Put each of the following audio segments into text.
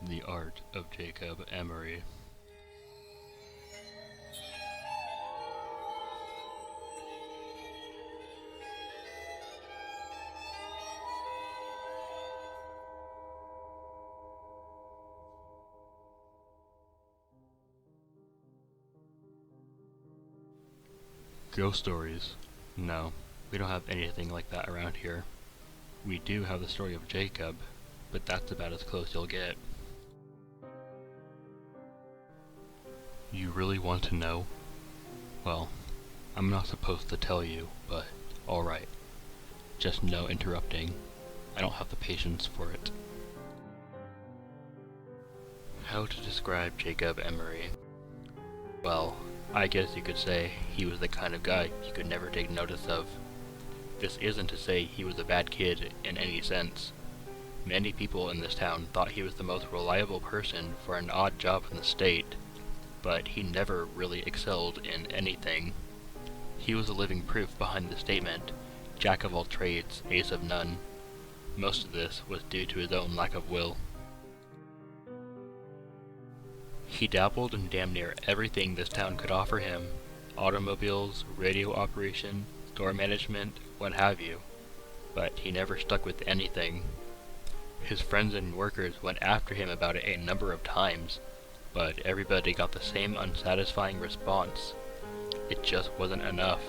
The Art of Jacob Emory. Ghost stories? No, we don't have anything like that around here. We do have the story of Jacob, but that's about as close you'll get. You really want to know? Well, I'm not supposed to tell you, but alright. Just no interrupting. I don't have the patience for it. How to describe Jacob Emory? Well, I guess you could say he was the kind of guy you could never take notice of. This isn't to say he was a bad kid in any sense. Many people in this town thought he was the most reliable person for an odd job in the state, but he never really excelled in anything. He was a living proof behind the statement, "Jack of all trades, ace of none." Most of this was due to his own lack of will. He dabbled in damn near everything this town could offer him: automobiles, radio operation, store management, what have you. But he never stuck with anything. His friends and workers went after him about it a number of times, but everybody got the same unsatisfying response. It just wasn't enough.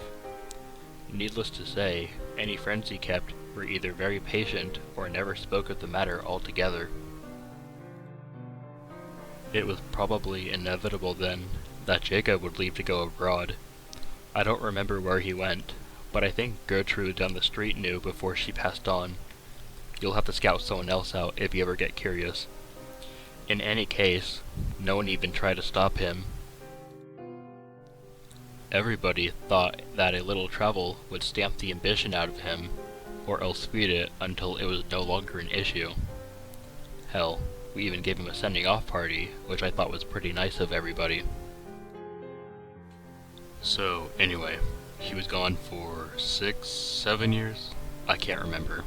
Needless to say, any friends he kept were either very patient or never spoke of the matter altogether. It was probably inevitable then that Jacob would leave to go abroad. I don't remember where he went, but I think Gertrude down the street knew before she passed on. You'll have to scout someone else out if you ever get curious. In any case, no one even tried to stop him. Everybody thought that a little travel would stamp the ambition out of him, or else feed it until it was no longer an issue. Hell, we even gave him a sending-off party, which I thought was pretty nice of everybody. So, anyway, he was gone for 6, 7 years? I can't remember.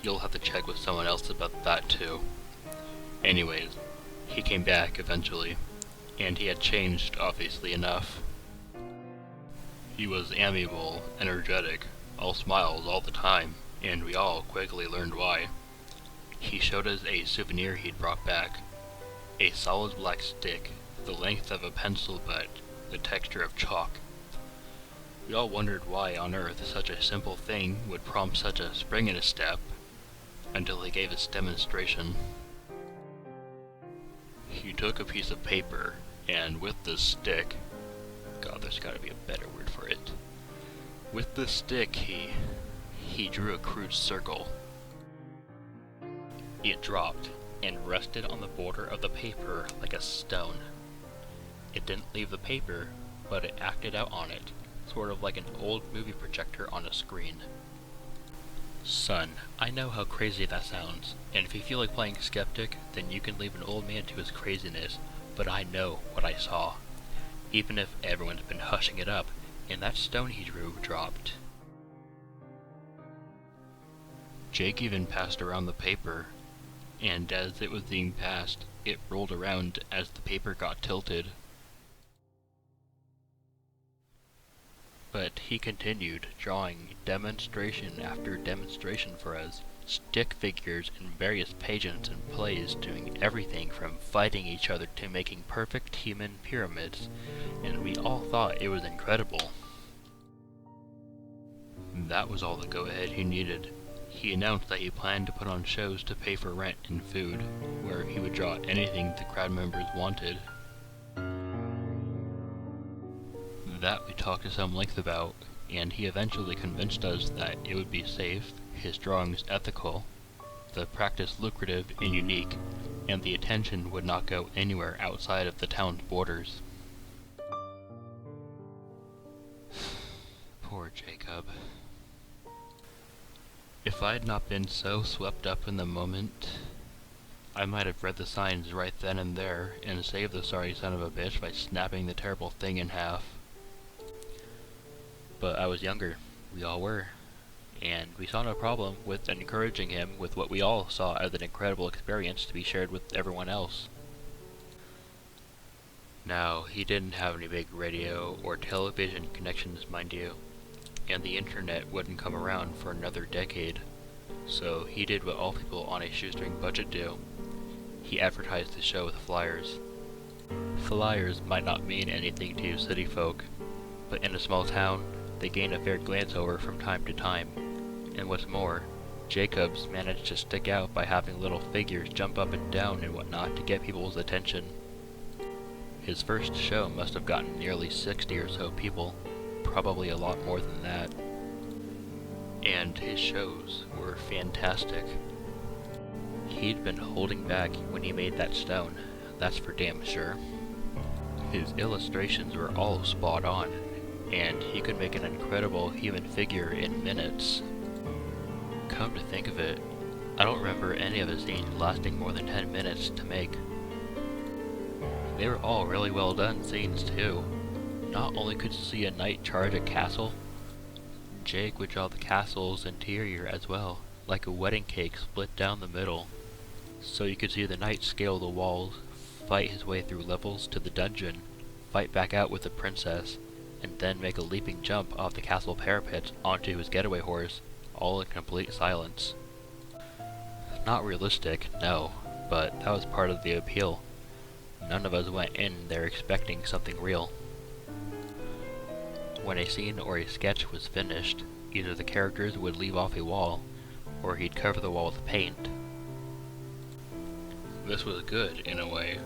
You'll have to check with someone else about that too. Anyways, he came back eventually, and he had changed obviously enough. He was amiable, energetic, all smiles all the time, and we all quickly learned why. He showed us a souvenir he'd brought back. A solid black stick, the length of a pencil but the texture of chalk. We all wondered why on earth such a simple thing would prompt such a spring in his step, until he gave us demonstration. He took a piece of paper, and with this stick, God, there's gotta be a better word for it. With this stick, he drew a crude circle. It dropped and rested on the border of the paper like a stone. It didn't leave the paper, but it acted out on it, sort of like an old movie projector on a screen. Son, I know how crazy that sounds, and if you feel like playing skeptic, then you can leave an old man to his craziness, but I know what I saw. Even if everyone's been hushing it up, and that stone he drew dropped. Jake even passed around the paper, and as it was being passed, it rolled around as the paper got tilted. But he continued, drawing demonstration after demonstration for us, stick figures in various pageants and plays, doing everything from fighting each other to making perfect human pyramids, and we all thought it was incredible. That was all the go-ahead he needed. He announced that he planned to put on shows to pay for rent and food, where he would draw anything the crowd members wanted. That we talked to some length about, and he eventually convinced us that it would be safe, his drawings ethical, the practice lucrative and unique, and the attention would not go anywhere outside of the town's borders. Poor Jacob. If I had not been so swept up in the moment, I might have read the signs right then and there and saved the sorry son of a bitch by snapping the terrible thing in half. But I was younger, we all were, and we saw no problem with encouraging him with what we all saw as an incredible experience to be shared with everyone else. Now, he didn't have any big radio or television connections, mind you, and the internet wouldn't come around for another decade, so he did what all people on a shoestring budget do. He advertised the show with flyers. Flyers might not mean anything to city folk, but in a small town, they gain a fair glance over from time to time. And what's more, Jacobs managed to stick out by having little figures jump up and down and whatnot to get people's attention. His first show must have gotten nearly 60 or so people, probably a lot more than that. And his shows were fantastic. He'd been holding back when he made that stone, that's for damn sure. His illustrations were all spot on, and he could make an incredible human figure in minutes. Come to think of it, I don't remember any of his scenes lasting more than 10 minutes to make. They were all really well done scenes too. Not only could you see a knight charge a castle, Jake would draw the castle's interior as well, like a wedding cake split down the middle. So you could see the knight scale the walls, fight his way through levels to the dungeon, fight back out with the princess, and then make a leaping jump off the castle parapet onto his getaway horse, all in complete silence. Not realistic, no, but that was part of the appeal. None of us went in there expecting something real. When a scene or a sketch was finished, either the characters would leave off a wall, or he'd cover the wall with paint. This was good, in a way.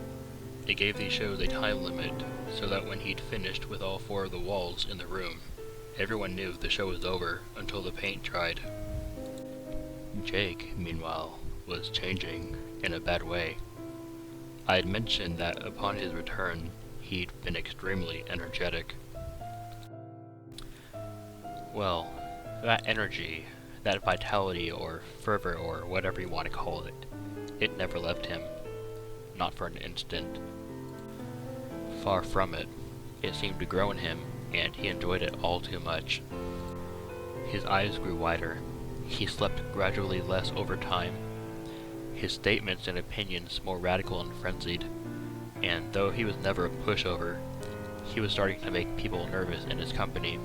It gave these shows a time limit, so that when he'd finished with all 4 of the walls in the room, everyone knew the show was over until the paint dried. Jake, meanwhile, was changing in a bad way. I had mentioned that upon his return, he'd been extremely energetic. Well, that energy, that vitality or fervor or whatever you want to call it, it never left him. Not for an instant. Far from it. It seemed to grow in him, and he enjoyed it all too much. His eyes grew wider. He slept gradually less over time. His statements and opinions more radical and frenzied, and though he was never a pushover, he was starting to make people nervous in his company.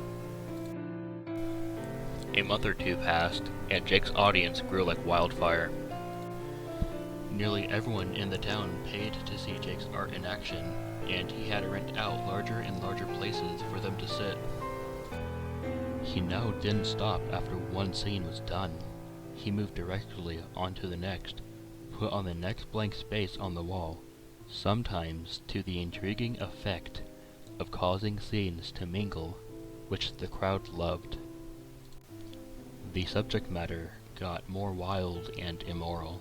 A month or 2 passed, and Jake's audience grew like wildfire. Nearly everyone in the town paid to see Jake's art in action, and he had to rent out larger and larger places for them to sit. He now didn't stop after one scene was done. He moved directly on to the next, put on the next blank space on the wall, sometimes to the intriguing effect of causing scenes to mingle, which the crowd loved. The subject matter got more wild and immoral.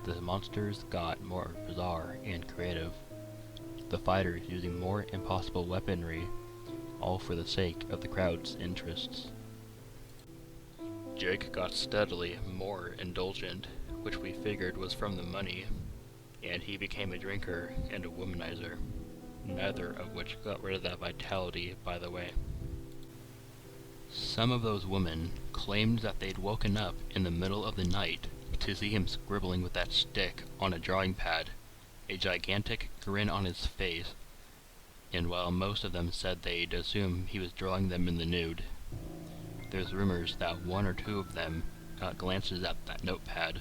The monsters got more bizarre and creative. The fighters using more impossible weaponry, all for the sake of the crowd's interests. Jake got steadily more indulgent, which we figured was from the money, and he became a drinker and a womanizer, neither of which got rid of that vitality, by the way. Some of those women claimed that they'd woken up in the middle of the night to see him scribbling with that stick on a drawing pad, a gigantic grin on his face, and while most of them said they'd assume he was drawing them in the nude, there's rumors that 1 or 2 of them got glances at that notepad.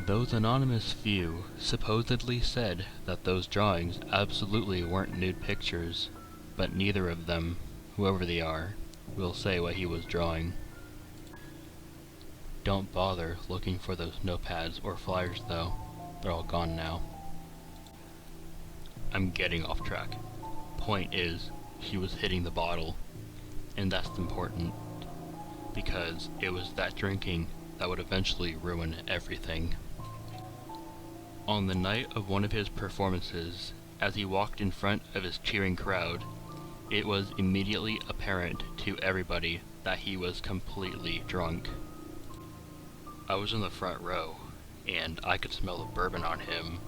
Those anonymous few supposedly said that those drawings absolutely weren't nude pictures, but neither of them, whoever they are, will say what he was drawing. Don't bother looking for those notepads or flyers though, they're all gone now. I'm getting off track. Point is, he was hitting the bottle, and that's important, because it was that drinking that would eventually ruin everything. On the night of one of his performances, as he walked in front of his cheering crowd, it was immediately apparent to everybody that he was completely drunk. I was in the front row, and I could smell the bourbon on him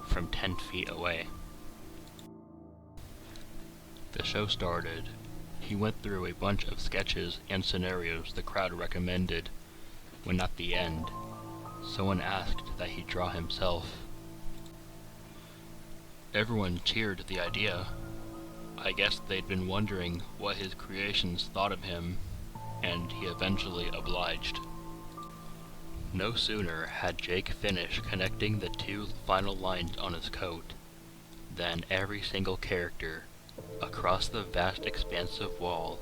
from 10 feet away. The show started. He went through a bunch of sketches and scenarios the crowd recommended, when at the end, someone asked that he draw himself. Everyone cheered the idea. I guess they'd been wondering what his creations thought of him, and he eventually obliged. No sooner had Jake finished connecting the two final lines on his coat than every single character across the vast expansive wall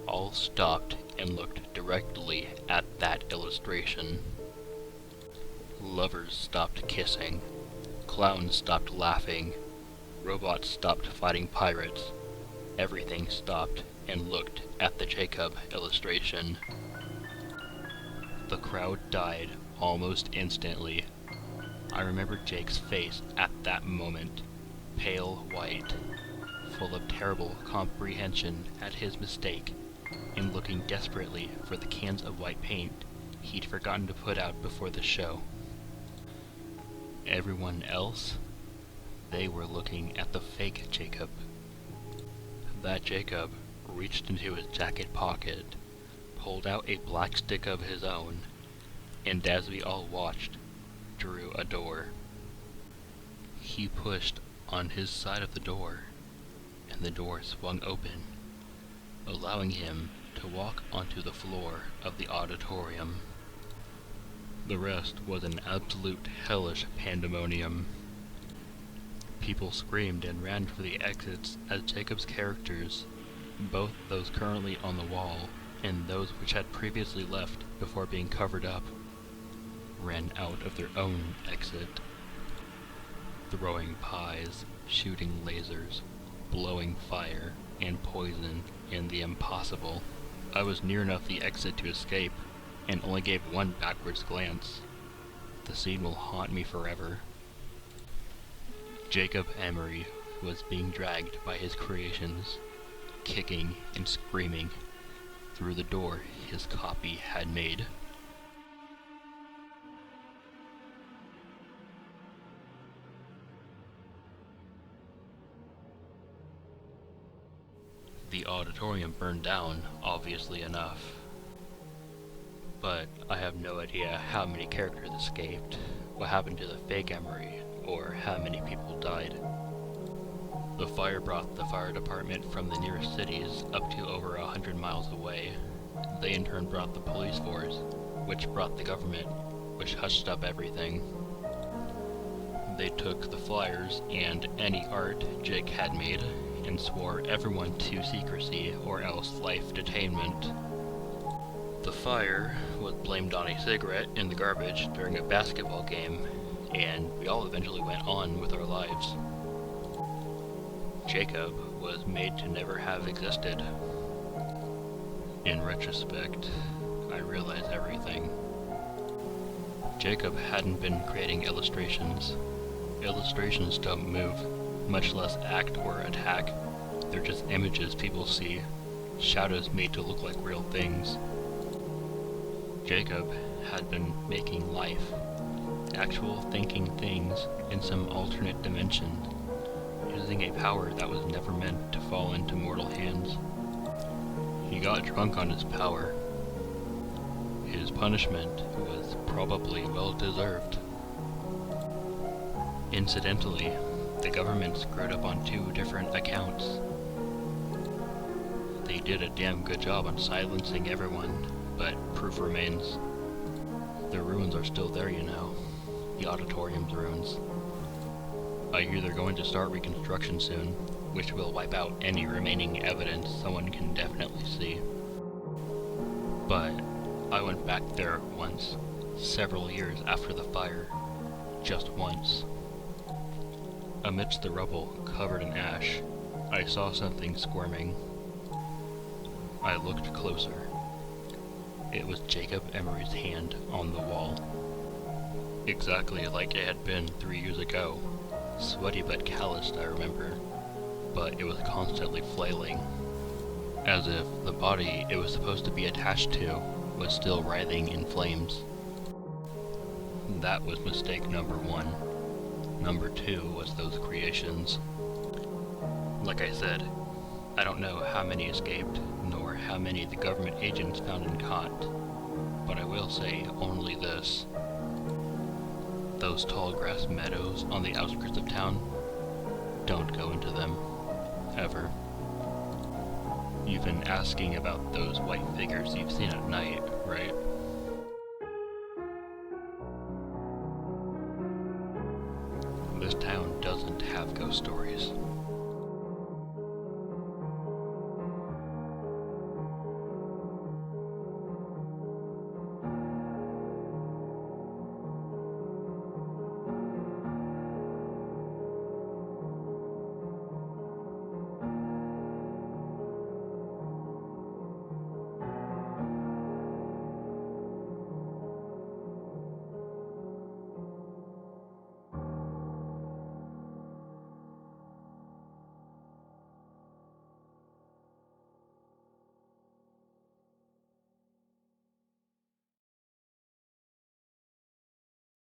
all stopped and looked directly at that illustration. Lovers stopped kissing, clowns stopped laughing, robots stopped fighting pirates. Everything stopped and looked at the Jacob illustration. The crowd died almost instantly. I remember Jake's face at that moment, pale white, full of terrible comprehension at his mistake, and looking desperately for the cans of white paint he'd forgotten to put out before the show. Everyone else, they were looking at the fake Jacob. That Jacob reached into his jacket pocket, pulled out a black stick of his own, and as we all watched, drew a door. He pushed on his side of the door, and the door swung open, allowing him to walk onto the floor of the auditorium. The rest was an absolute hellish pandemonium. People screamed and ran for the exits as Jacob's characters, both those currently on the wall and those which had previously left before being covered up, ran out of their own exit. Throwing pies, shooting lasers, blowing fire and poison and the impossible. I was near enough the exit to escape, and only gave one backwards glance. The scene will haunt me forever. Jacob Emory was being dragged by his creations, kicking and screaming, through the door his copy had made. The auditorium burned down, obviously enough. But I have no idea how many characters escaped, what happened to the fake Emory, or how many people died. The fire brought the fire department from the nearest cities up to over 100 miles away. They in turn brought the police force, which brought the government, which hushed up everything. They took the flyers and any art Jake had made, and swore everyone to secrecy or else life detainment. The fire was blamed on a cigarette in the garbage during a basketball game, and we all eventually went on with our lives. Jacob was made to never have existed. In retrospect, I realize everything. Jacob hadn't been creating illustrations. Illustrations don't move, much less act or attack. They're just images people see, shadows made to look like real things. Jacob had been making life, actual thinking things in some alternate dimension, using a power that was never meant to fall into mortal hands. He got drunk on his power. His punishment was probably well deserved. Incidentally, the government screwed up on 2 different accounts. They did a damn good job on silencing everyone, but proof remains. The ruins are still there, you know. The auditorium's ruins. I hear they're going to start reconstruction soon, which will wipe out any remaining evidence someone can definitely see. But I went back there once, several years after the fire. Just once. Amidst the rubble covered in ash, I saw something squirming. I looked closer. It was Jacob Emory's hand on the wall. Exactly like it had been 3 years ago. Sweaty but calloused, I remember, but it was constantly flailing, as if the body it was supposed to be attached to was still writhing in flames. That was mistake number 1. Number 2 was those creations. Like I said, I don't know how many escaped, nor how many the government agents found and caught, but I will say only this. Those tall grass meadows on the outskirts of town, don't go into them. Ever. You've been asking about those white figures you've seen at night, right? This town doesn't have ghost stories.